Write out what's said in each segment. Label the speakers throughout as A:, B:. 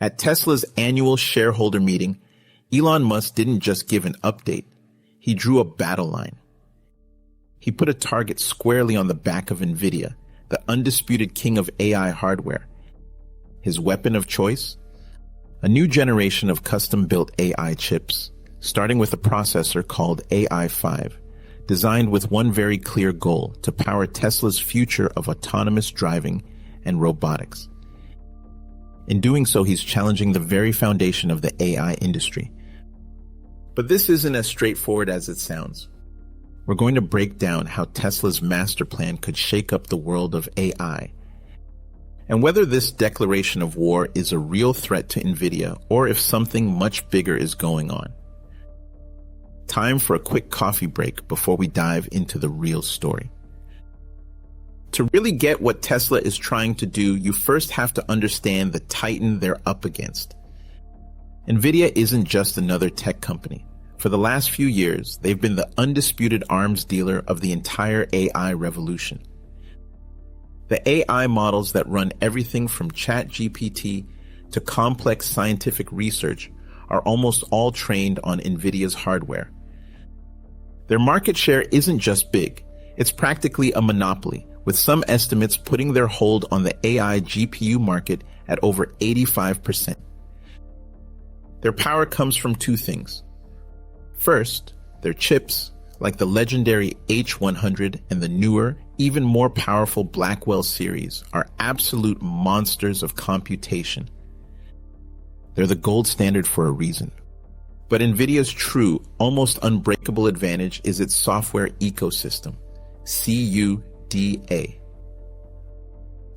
A: At Tesla's annual shareholder meeting, Elon Musk didn't just give an update. He drew a battle line. He put a target squarely on the back of Nvidia, the undisputed king of AI hardware. His weapon of choice? A new generation of custom-built AI chips, starting with a processor called AI-5, designed with one very clear goal: to power Tesla's future of autonomous driving and robotics. In doing so, he's challenging the very foundation of the AI industry. But this isn't as straightforward as it sounds. We're going to break down how Tesla's master plan could shake up the world of AI, and whether this declaration of war is a real threat to Nvidia or if something much bigger is going on. Time for a quick coffee break before we dive into the real story. To really get what Tesla is trying to do, you first have to understand the titan they're up against. Nvidia isn't just another tech company. For the last few years, they've been the undisputed arms dealer of the entire AI revolution. The AI models that run everything from ChatGPT to complex scientific research are almost all trained on Nvidia's hardware. Their market share isn't just big, it's practically a monopoly, with some estimates putting their hold on the AI GPU market at over 85%. Their power comes from two things. First, their chips, like the legendary H100 and the newer, even more powerful Blackwell series, are absolute monsters of computation. They're the gold standard for a reason. But Nvidia's true, almost unbreakable advantage is its software ecosystem, CUDA.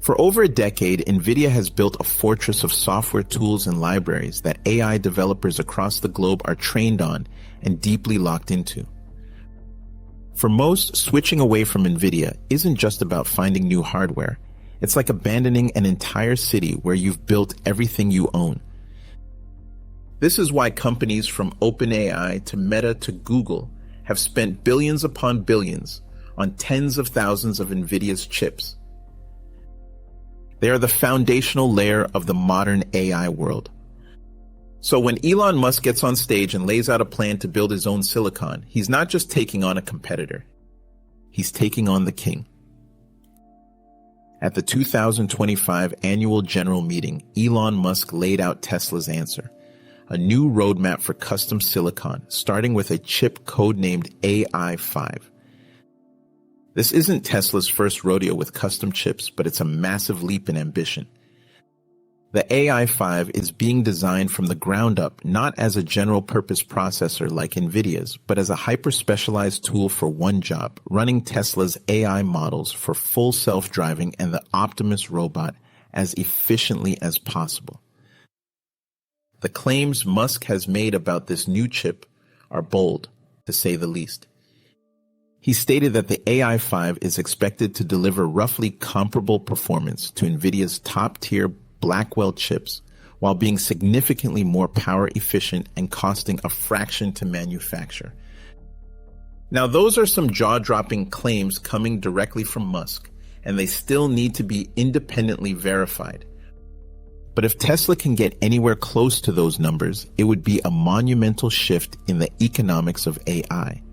A: For over a decade, Nvidia has built a fortress of software tools and libraries that AI developers across the globe are trained on and deeply locked into. For most, switching away from Nvidia isn't just about finding new hardware. It's like abandoning an entire city where you've built everything you own. This is why companies from OpenAI to Meta to Google have spent billions upon billions on tens of thousands of Nvidia's chips. They are the foundational layer of the modern AI world. So when Elon Musk gets on stage and lays out a plan to build his own silicon, he's not just taking on a competitor. He's taking on the king. At the 2025 annual general meeting, Elon Musk laid out Tesla's answer: a new roadmap for custom silicon, starting with a chip codenamed AI-5. This isn't Tesla's first rodeo with custom chips, but it's a massive leap in ambition. The AI-5 is being designed from the ground up, not as a general-purpose processor like Nvidia's, but as a hyper-specialized tool for one job: running Tesla's AI models for full self-driving and the Optimus robot as efficiently as possible. The claims Musk has made about this new chip are bold, to say the least. He stated that the AI-5 is expected to deliver roughly comparable performance to Nvidia's top-tier Blackwell chips, while being significantly more power efficient and costing a fraction to manufacture. Now, those are some jaw-dropping claims coming directly from Musk, and they still need to be independently verified. But if Tesla can get anywhere close to those numbers, it would be a monumental shift in the economics of AI.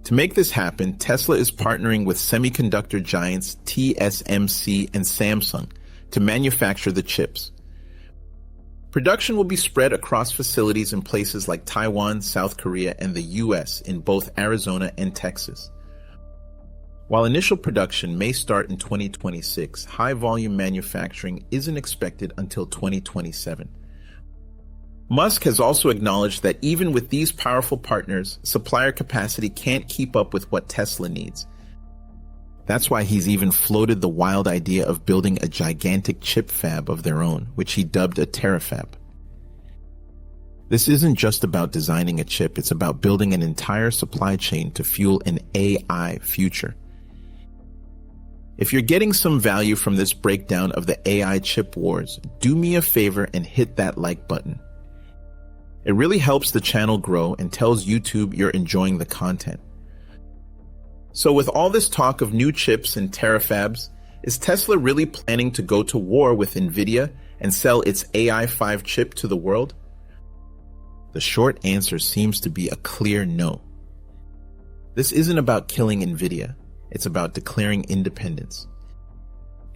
A: To make this happen, Tesla is partnering with semiconductor giants TSMC and Samsung to manufacture the chips. Production will be spread across facilities in places like Taiwan, South Korea, and the US in both Arizona and Texas. While initial production may start in 2026, high-volume manufacturing isn't expected until 2027. Musk has also acknowledged that even with these powerful partners, supplier capacity can't keep up with what Tesla needs. That's why he's even floated the wild idea of building a gigantic chip fab of their own, which he dubbed a Terafab. This isn't just about designing a chip, it's about building an entire supply chain to fuel an AI future. If you're getting some value from this breakdown of the AI chip wars, do me a favor and hit that like button. It really helps the channel grow and tells YouTube you're enjoying the content. So with all this talk of new chips and terafabs, is Tesla really planning to go to war with Nvidia and sell its AI-5 chip to the world? The short answer seems to be a clear no. This isn't about killing Nvidia. It's about declaring independence.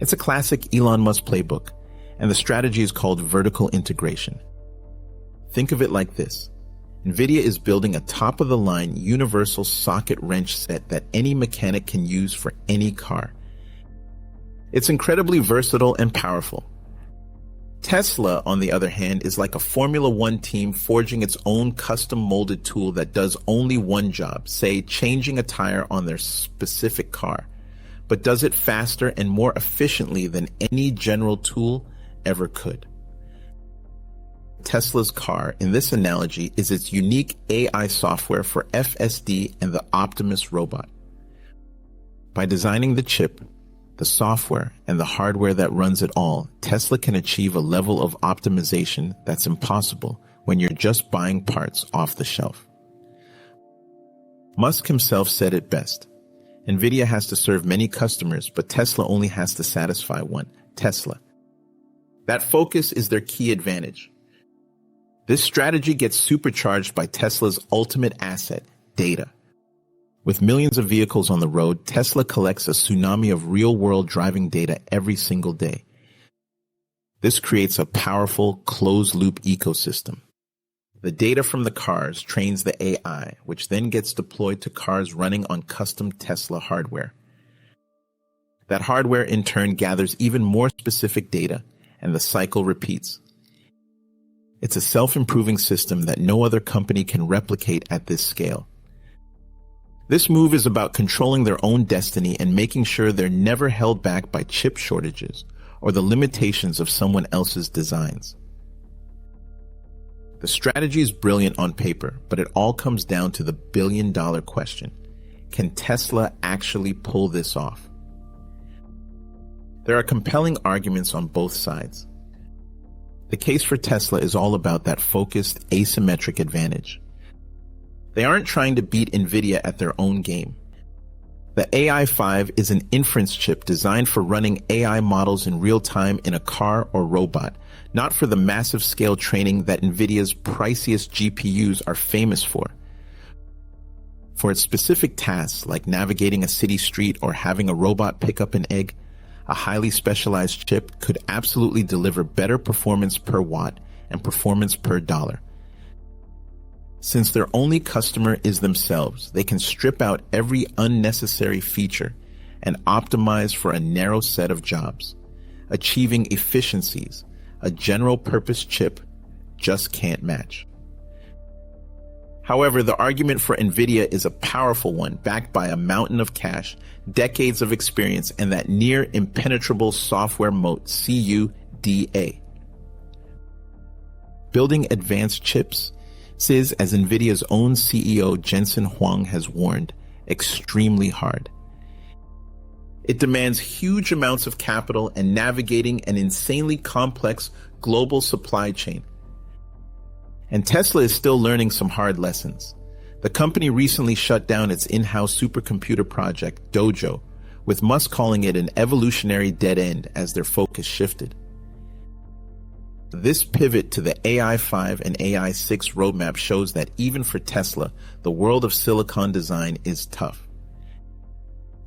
A: It's a classic Elon Musk playbook, and the strategy is called vertical integration. Think of it like this. Nvidia is building a top-of-the-line universal socket wrench set that any mechanic can use for any car. It's incredibly versatile and powerful. Tesla, on the other hand, is like a Formula One team forging its own custom-molded tool that does only one job, say changing a tire on their specific car, but does it faster and more efficiently than any general tool ever could. Tesla's car, in this analogy, is its unique AI software for FSD and the Optimus robot. By designing the chip, the software, and the hardware that runs it all, Tesla can achieve a level of optimization that's impossible when you're just buying parts off the shelf. Musk himself said it best. Nvidia has to serve many customers, but Tesla only has to satisfy one, Tesla. That focus is their key advantage. This strategy gets supercharged by Tesla's ultimate asset, data. With millions of vehicles on the road, Tesla collects a tsunami of real-world driving data every single day. This creates a powerful, closed-loop ecosystem. The data from the cars trains the AI, which then gets deployed to cars running on custom Tesla hardware. That hardware, in turn, gathers even more specific data, and the cycle repeats. It's a self-improving system that no other company can replicate at this scale. This move is about controlling their own destiny and making sure they're never held back by chip shortages or the limitations of someone else's designs. The strategy is brilliant on paper, but it all comes down to the billion-dollar question. Can Tesla actually pull this off? There are compelling arguments on both sides. The case for Tesla is all about that focused, asymmetric advantage. They aren't trying to beat Nvidia at their own game. The AI-5 is an inference chip designed for running AI models in real time in a car or robot, not for the massive scale training that Nvidia's priciest GPUs are famous for. For its specific tasks, like navigating a city street or having a robot pick up an egg, a highly specialized chip could absolutely deliver better performance per watt and performance per dollar. Since their only customer is themselves, they can strip out every unnecessary feature and optimize for a narrow set of jobs, achieving efficiencies a general-purpose chip just can't match. However, the argument for Nvidia is a powerful one, backed by a mountain of cash, decades of experience, and that near impenetrable software moat, CUDA. Building advanced chips is, as Nvidia's own CEO Jensen Huang has warned, extremely hard. It demands huge amounts of capital and navigating an insanely complex global supply chain. And Tesla is still learning some hard lessons. The company recently shut down its in-house supercomputer project, Dojo, with Musk calling it an evolutionary dead end as their focus shifted. This pivot to the AI-5 and AI-6 roadmap shows that even for Tesla, the world of silicon design is tough.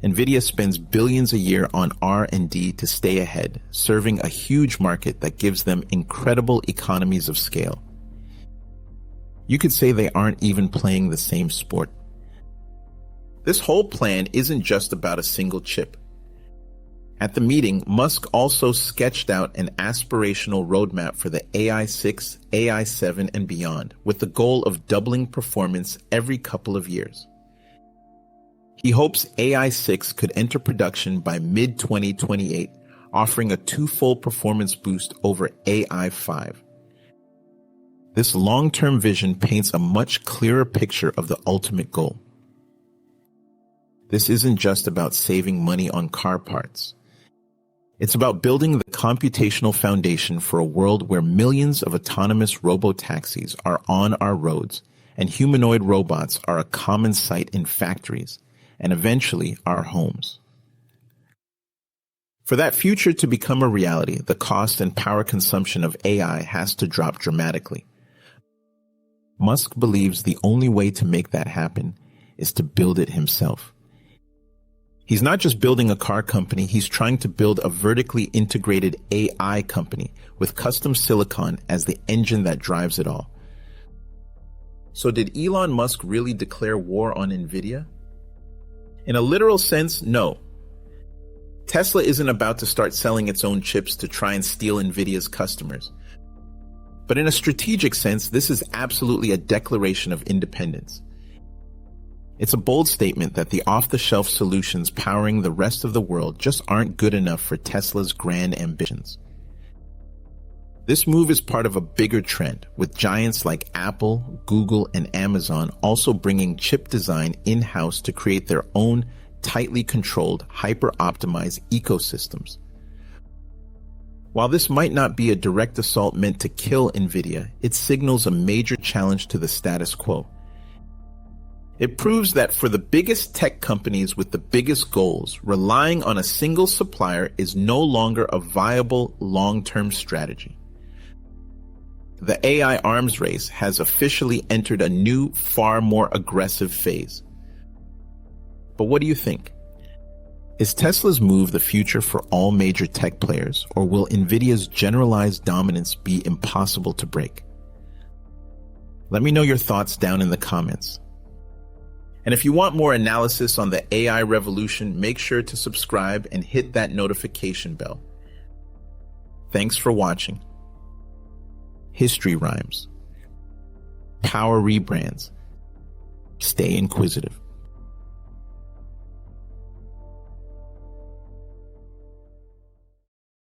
A: Nvidia spends billions a year on R&D to stay ahead, serving a huge market that gives them incredible economies of scale. You could say they aren't even playing the same sport. This whole plan isn't just about a single chip. At the meeting, Musk also sketched out an aspirational roadmap for the AI-6, AI-7, and beyond, with the goal of doubling performance every couple of years. He hopes AI-6 could enter production by mid-2028, offering a twofold performance boost over AI-5. This long-term vision paints a much clearer picture of the ultimate goal. This isn't just about saving money on car parts. It's about building the computational foundation for a world where millions of autonomous robotaxis are on our roads and humanoid robots are a common sight in factories and eventually our homes. For that future to become a reality, the cost and power consumption of AI has to drop dramatically. Musk believes the only way to make that happen is to build it himself. He's not just building a car company, he's trying to build a vertically integrated AI company with custom silicon as the engine that drives it all. So did Elon Musk really declare war on Nvidia? In a literal sense, no. Tesla isn't about to start selling its own chips to try and steal Nvidia's customers. But in a strategic sense, this is absolutely a declaration of independence. It's a bold statement that the off-the-shelf solutions powering the rest of the world just aren't good enough for Tesla's grand ambitions. This move is part of a bigger trend, with giants like Apple, Google, and Amazon also bringing chip design in-house to create their own tightly controlled, hyper-optimized ecosystems. While this might not be a direct assault meant to kill Nvidia, it signals a major challenge to the status quo. It proves that for the biggest tech companies with the biggest goals, relying on a single supplier is no longer a viable long-term strategy. The AI arms race has officially entered a new, far more aggressive phase. But what do you think? Is Tesla's move the future for all major tech players, or will Nvidia's generalized dominance be impossible to break? Let me know your thoughts down in the comments. And if you want more analysis on the AI revolution, make sure to subscribe and hit that notification bell. Thanks for watching. History rhymes. Power rebrands. Stay inquisitive.